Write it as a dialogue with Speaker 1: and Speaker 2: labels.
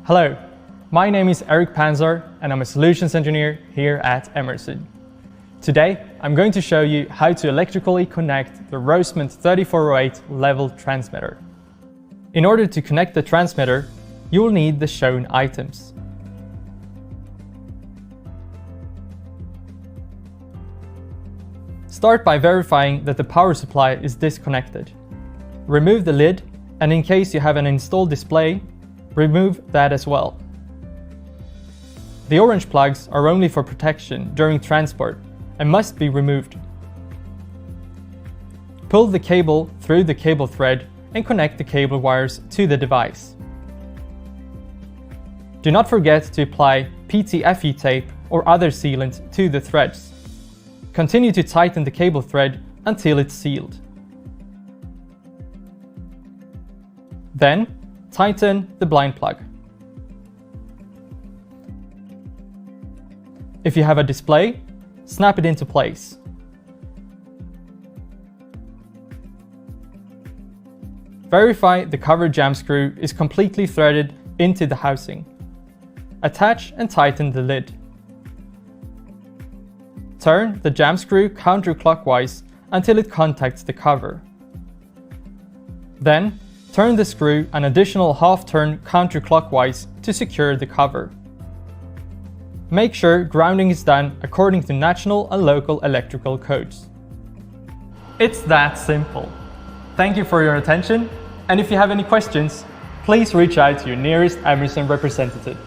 Speaker 1: Hello, my name is Erik Panzar and I'm a solutions engineer here at Emerson. Today, I'm going to show you how to electrically connect the Rosemount 3408 level transmitter. In order to connect the transmitter, you will need the shown items. Start by verifying that the power supply is disconnected. Remove the lid, and in case you have an installed display, remove that as well. The orange plugs are only for protection during transport and must be removed. Pull the cable through the cable thread and connect the cable wires to the device. Do not forget to apply PTFE tape or other sealant to the threads. Continue to tighten the cable thread until it's sealed. Then, tighten the blind plug. If you have a display, snap it into place. Verify the cover jam screw is completely threaded into the housing. Attach and tighten the lid. Turn the jam screw counterclockwise until it contacts the cover. Then, turn the screw an additional half turn counterclockwise to secure the cover. Make sure grounding is done according to national and local electrical codes. It's that simple. Thank you for your attention, and if you have any questions, please reach out to your nearest Emerson representative.